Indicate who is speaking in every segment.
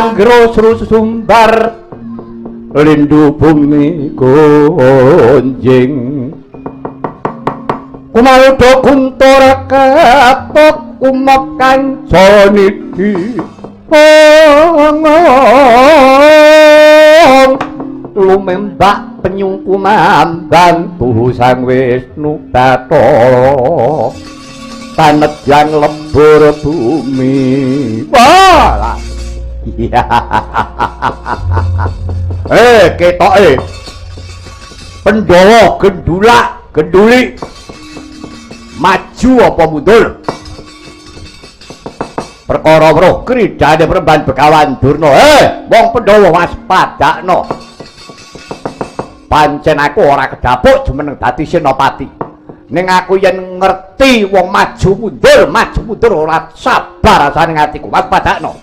Speaker 1: anggro sumbar lindu bumi gonjing kumaldo kuntur ketok umek kancane di lumembak penyungku mambantu Sang Wisnu Bathara panedyan lebur bumi wah iya ketoke Pandhawa genduli maju apa mundur perkara weruh kridane Perempuan Begawan Durna wong Pandhawa waspadakno pancen aku ora kedapuk jumeneng dadi senopati ning aku yen ngerti wong maju mundur ora sabar rasane atiku waspadakno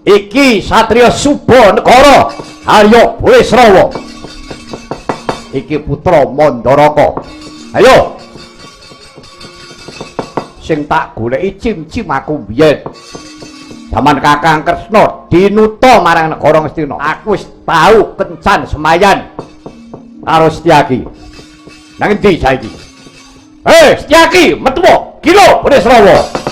Speaker 1: iki satriya Suba Negara Arya Burisrawa iki putra Mandaraka ayo sing tak goleki cim-cim aku biyen zaman Kakang Kresna dinuta marang negara Ngastina aku wis tau kencan semayan karo Setyaki nang endi saiki Setyaki metu kilo Burisrawa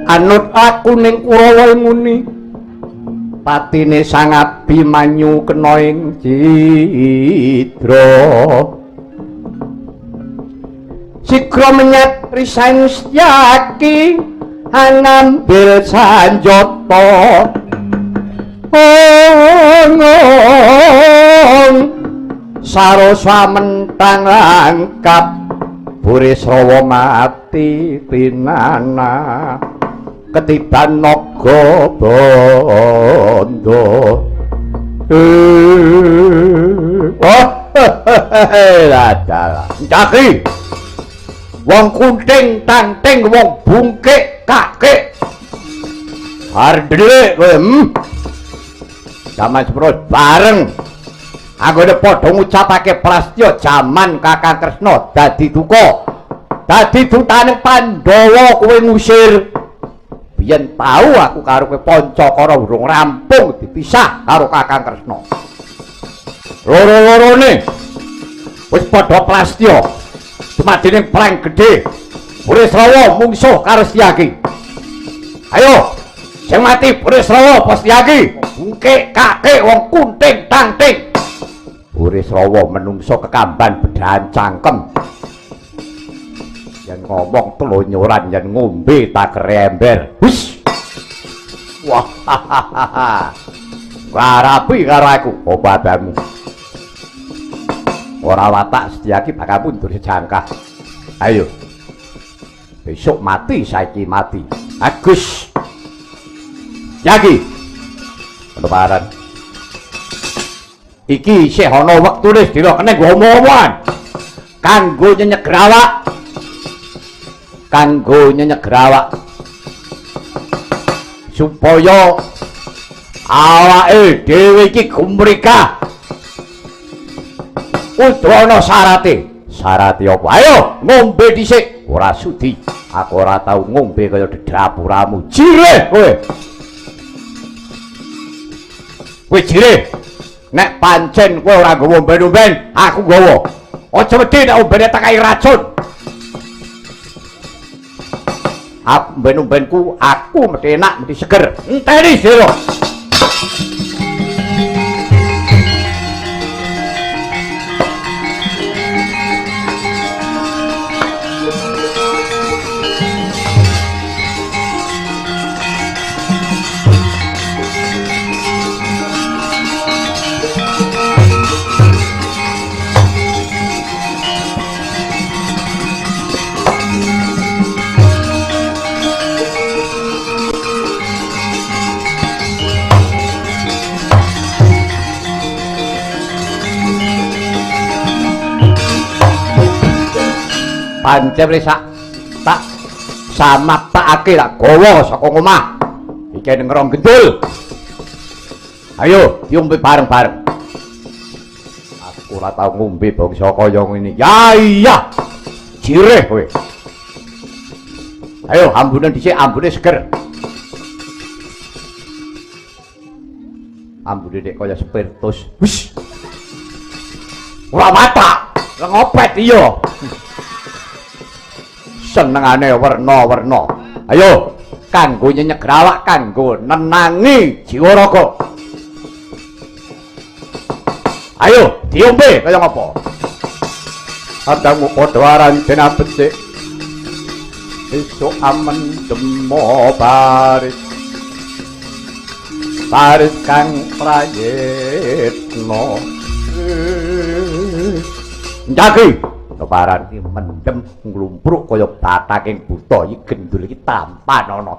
Speaker 1: anut aku ning Kurawa muni patine Sang Abimanyu kena ing cidra sigra menyat risaing Setyaki ngambil sanjata sarasa mentang langkap Burisrawa mati pinana ketiban naga bandha Setyaki wong kunting tangting wong bungkik kakek ardelik kowe jaman sepuro bareng anggone padha ngucapake prastya jaman Kakang Kresna dadi duka dadi dutaning Pandhawa kowe ngusir biyen tau aku karo kowe Pancakara urung rampung dipisah karo Kakang Kresna loro-lorone wis padha prastya dumadining perang gedhe Burisrawa mungsuh karo Setyaki ayo sing mati Burisrawa apa Setyaki bungkik kakek wong kunting tangting Burisrawa menungso kekamban bedahan cangkem yen ngomong telonyoran yen ngombe tak kerember hus wah ngarapi karo aku obadamu ora watak Setyaki bakal mundur sejangkah ayo besok mati saiki mati Agus Setyaki penebaran iki isih ana wektune sedina kene ngomong-ngomongan kanggo nyenyeg awak supaya awake dhewe iki gumregah kudu ana syarate apa ayo ngombe dhisik ora sudi aku ora tau ngombe kaya dapuramu jire kowe jire nek pancen kowe ora nggawa omben-omben aku nggawa aja wedi nek ombene tekai racun omben-ombenku aku mesti enak mesti seger enteni sira pancen tak samapake tak gawa saka omah iki ning Rong Gendul ayo diombe bareng-bareng aku ora tau ngombe bangsa kaya ngene ya iya jireh kowe ayo ambunan dhisik ambune seger ambune nek kaya spiritus wis ora mata ngopet iya senengane werna-werna ayo kanggo nyenyeg awak kanggo nenangi jiwa raga ayo diombe kaya ngapa adangmu padha aran dena becik esuk amen demo baris kang prayitna njagi lebaran iki mendem nglumpruk kaya bataking buta iki gendul iki tampan ana.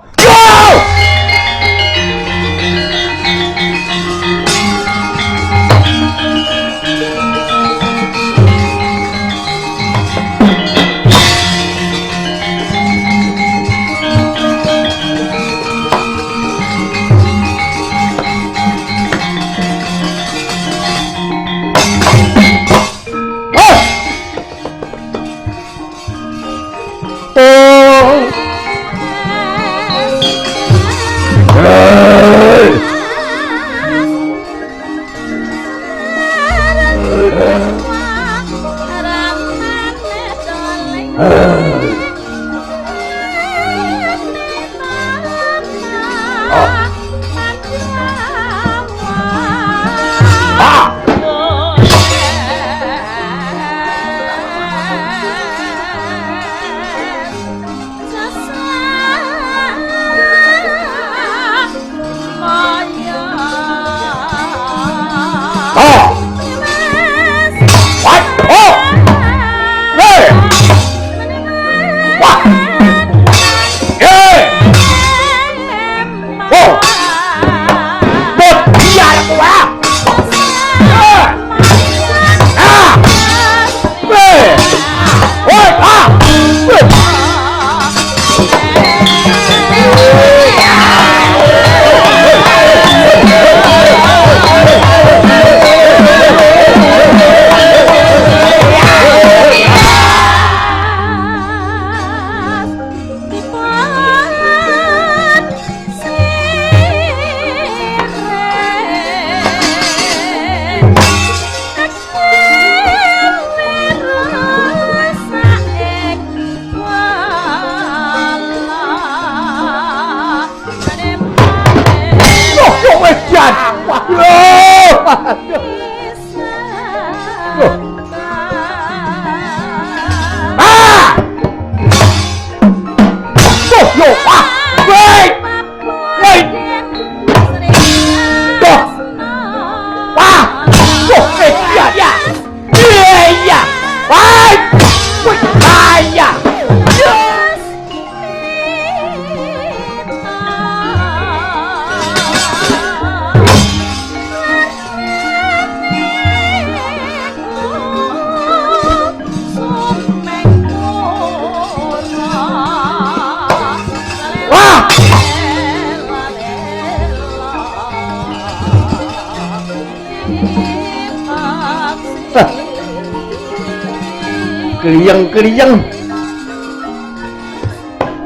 Speaker 1: kliyeng-kliyeng.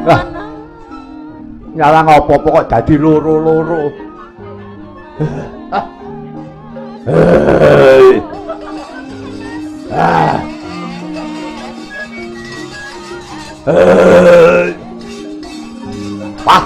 Speaker 1: Wah. Nyalang apa-apa kok dadi loro-loro. Wah.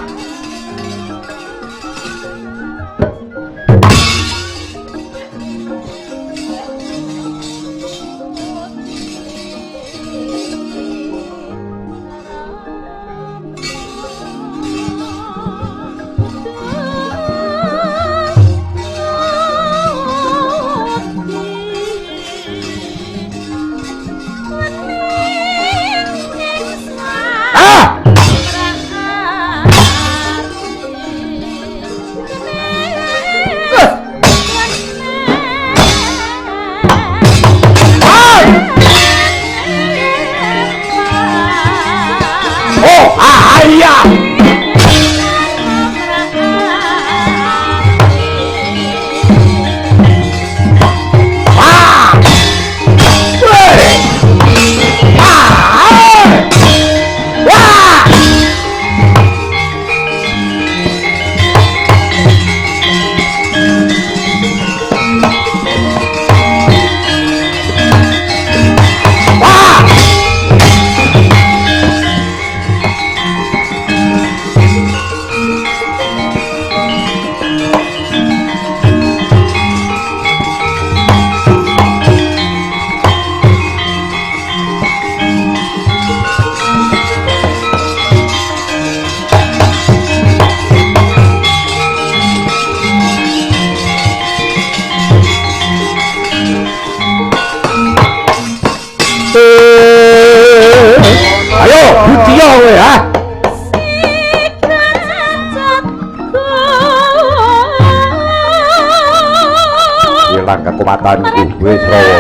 Speaker 1: Kekuatanku wis rawa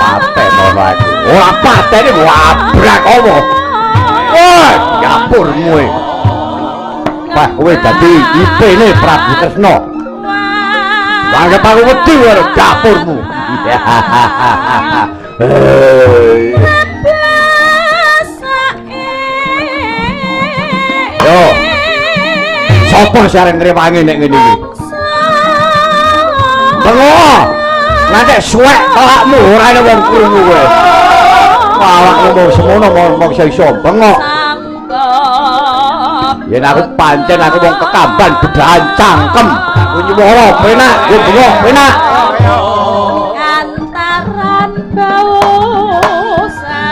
Speaker 1: paten ana aku ora patene wabrak apa wah dapurmu wah kowe dadi ipene Prabu Kresna anggap aku wedi karo dapurmu yo sapa sing arep ngrewangi nek ngene iki bengok nanti suwek telakmu ora ana wong krungu kowe awakmu mung semono mung iso bengok yen aku pancen aku wong kekamban bedahan cangkem aku nyuwara penak yo bengok penak
Speaker 2: antaran bausa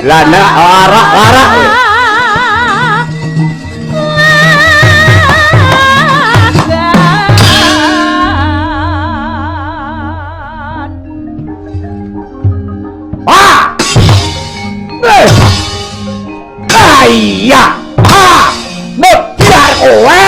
Speaker 1: lana larak iya mutiar kowe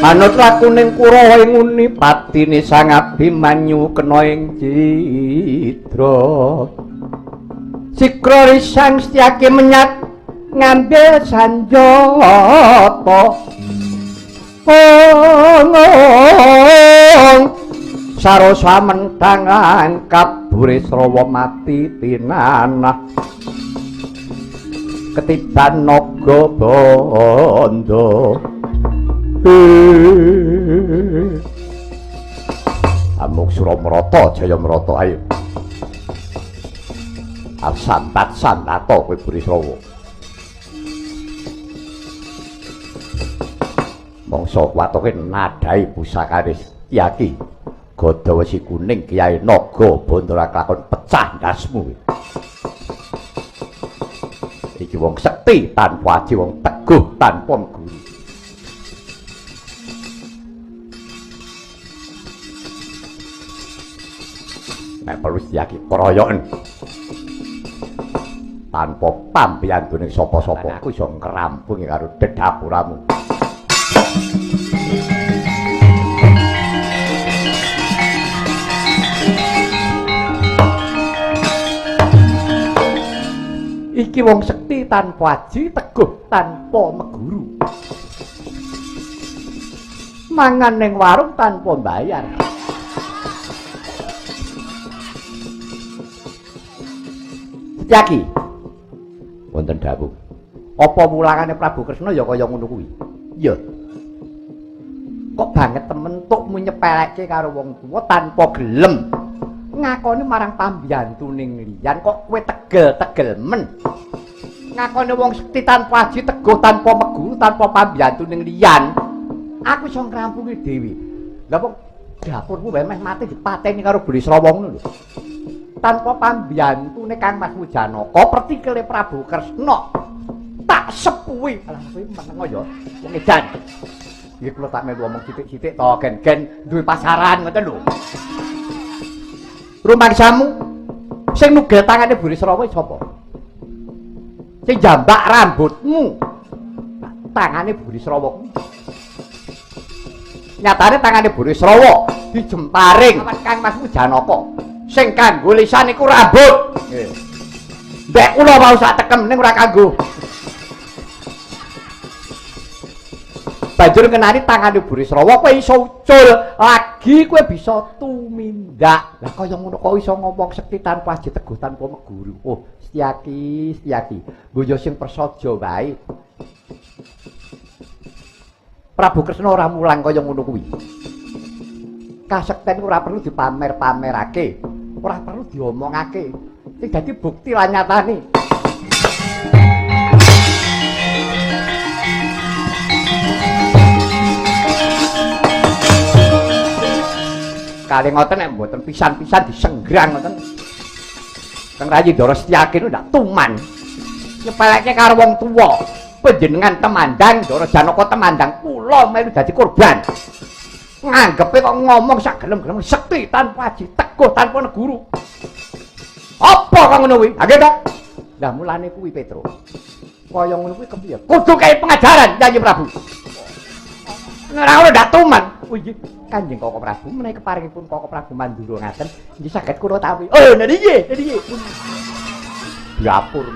Speaker 1: Manut lakuning Kurawa ing nguni patine Sang Abimanyu kena ing cidra. Sikra risang Setyaki menyat ngambil sanjata. Sarosa mentang angkap Burisrawa mati tinanah. Ketiban naga bandha. Amuk Suramrata Jayamrata ayo. Santat sandata kowe Burisrawa. Mangsa watoke nadhahi pusakane Setyaki. Gada Wesi Kuning Kyai Naga Bandara kelakon pecah ndasmu. Iki wong sekti tanpa aji, wong teguh tanpa guru. Nek perlu Setyaki keroyoken. Tanpa pambiyantuning sapa-sapa aku iso ngrampungi karo dedapuramu. Iki wong sekti tanpa aji, teguh tanpa meguru. Mangan ning warung tanpa bayar. Setyaki. Wonten dawuh. Apa mulangane Prabu Kresna ya kaya ngono kuwi? Iya. Kok banget temen tukmu nyepelekke karo wong tuwa tanpa gelem ngakoni marang pambyantuning liyan, kok kowe tegel-tegel men. Ngakoni wong sekti tanpa aji, teguh tanpa meguru, tanpa pambyantuning liyan. Aku iso ngrampungi dhewe. Lah kok dapurmu wae meh mati dipateni karo Burisrawa ngono lho. Tanpa pambiyantune Kang Mas Mujanaka, pertikele Prabu Kresna tak sepuhi. Alah kowe menengo ya wong edan. Iki kula tak melu omong sithik-sithik to gen-gen duwe pasaran ngoten lho. Rumangsamu sing nugel tangane Burisrawa sapa? Sing jambak rambutmu tangane Burisrawa kuwi. Nyatane tangane Burisrawa dijemparing Kang Mas Mujanaka. Sing kanggo lisan iku rambut. Nggih. Mbek kula mau sak tekem ning ora kanggo. Banjur ngenani tangane Burisrawa kowe iso ucul, lagi kowe bisa tumindak. Lah kaya ngono kok iso ngomong sekti tanpa aji, teguh tanpa meguru. Oh, Setyaki, Setyaki. Boyo sing prasaja wae. Prabu Kresna ora mulang kaya ngono kuwi. Kasekten ora perlu dipamer-pamerake, ora perlu diomongake. Sing dadi bukti lan nyatane. Kali ngoten nek mboten pisan-pisan disenggrang ngoten. Kang Rayi Ndara Setyaki niku ndak tuman. Nyepeleke karo wong tuwa. Panjenengan temandang, Ndara Janaka temandang, kula melu dadi korban. Nganggepe kok ngomong sak gelem-gelem sekti tanpa aji, teguh tanpa neguru. Apa kok ngono kuwi? Ha nggih ta? Lah mulane kuwi Petro. Kaya ngono kuwi kepiye? Kudu kae pengajaran Nyai Prabu. Ora ora ndak tuman. Oh iya, Kanjeng Koko Prabu menawi keparingipun Koko Prabu Mandura ngaten, nggih saged kula tawi. Oh, niki nggih, niki. Dapur.